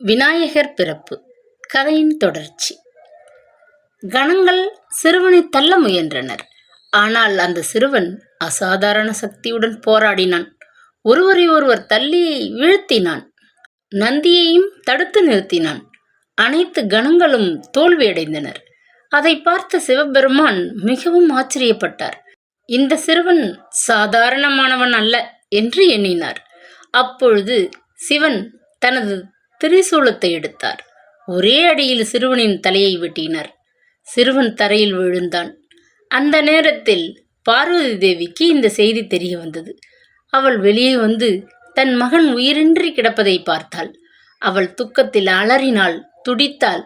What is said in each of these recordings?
விநாயகர் பிறப்பு கதையின் தொடர்ச்சி. கணங்கள் சிறுவனை தள்ள முயன்றனர். ஆனால் அந்த சிறுவன் அசாதாரண சக்தியுடன் போராடினான். ஒருவரை ஒருவர் தள்ளி வீழ்த்தினான். நந்தியையும் தடுத்து நிறுத்தினான். அனைத்து கணங்களும் தோல்வியடைந்தனர். அதை பார்த்த சிவபெருமான் மிகவும் ஆச்சரியப்பட்டார். இந்த சிறுவன் சாதாரணமானவன் அல்ல என்று எண்ணினார். அப்பொழுது சிவன் தனது திரிசூலத்தை எடுத்தார். ஒரே அடியில் சிறுவனின் தலையை வெட்டினார். சிறுவன் தரையில் விழுந்தான். அந்த நேரத்தில் பார்வதி தேவிக்கு இந்த செய்தி தெரிய வந்தது. அவள் வெளியே வந்து தன் மகன் உயிரின்றி கிடப்பதை பார்த்தாள். அவள் துக்கத்தில் அலறினாள், துடித்தாள்.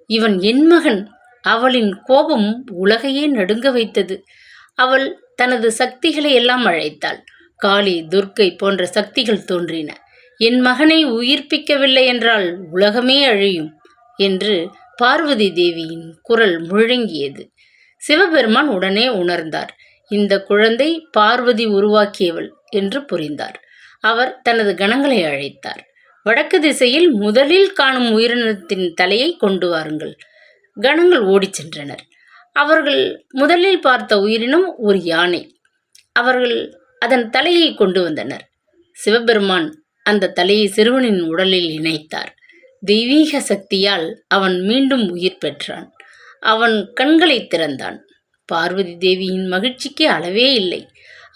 இவன் என் மகன். அவளின் கோபம் உலகையே நடுங்க வைத்தது. அவள் தனது சக்திகளை எல்லாம் அழைத்தாள். காளி, துர்க்கை போன்ற சக்திகள் தோன்றின. என் மகனை உயிர்ப்பிக்கவில்லை என்றால் உலகமே அழியும் என்று பார்வதி தேவியின் குரல் முழங்கியது. சிவபெருமான் உடனே உணர்ந்தார். இந்த குழந்தை பார்வதி உருவாக்கியவள் என்று புரிந்தார். அவர் தனது கணங்களை அழைத்தார். வடக்கு திசையில் முதலில் காணும் உயிரினத்தின் தலையை கொண்டு வாருங்கள். கணங்கள் ஓடிச் சென்றனர். அவர்கள் முதலில் பார்த்த உயிரினம் ஒரு யானை. அவர்கள் அதன் தலையை கொண்டு வந்தனர். சிவபெருமான் அந்த தலையை சிறுவனின் உடலில் இணைத்தார். தெய்வீக சக்தியால் அவன் மீண்டும் உயிர் பெற்றான். அவன் கண்களை திறந்தான். பார்வதி தேவியின் மகிழ்ச்சிக்கு அளவே இல்லை.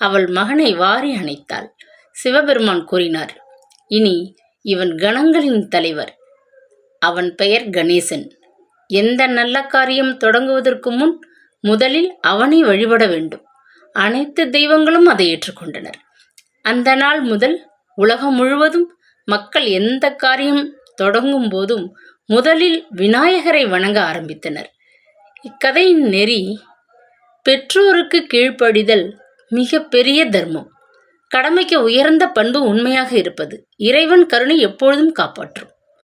அவள் மகனை வாரி அணைத்தாள். சிவபெருமான் கூறினார், இனி இவன் கணங்களின் தலைவர். அவன் பெயர் கணேசன். எந்த நல்ல காரியம் தொடங்குவதற்கு முன் முதலில் அவனை வழிபட வேண்டும். அனைத்து தெய்வங்களும் அதை ஏற்றுக்கொண்டனர். அந்த நாள் முதல் உலகம் முழுவதும் மக்கள் எந்த காரியம் தொடங்கும் போதும் முதலில் விநாயகரை வணங்க ஆரம்பித்தனர். இக்கதையின் நெறி, பெற்றோருக்கு கீழ்ப்படிதல் மிக பெரிய தர்மம். கடமைக்கு உயர்ந்த பண்பு உண்மையாக இருப்பது. இறைவன் கருணை எப்பொழுதும் காப்பாற்றும்.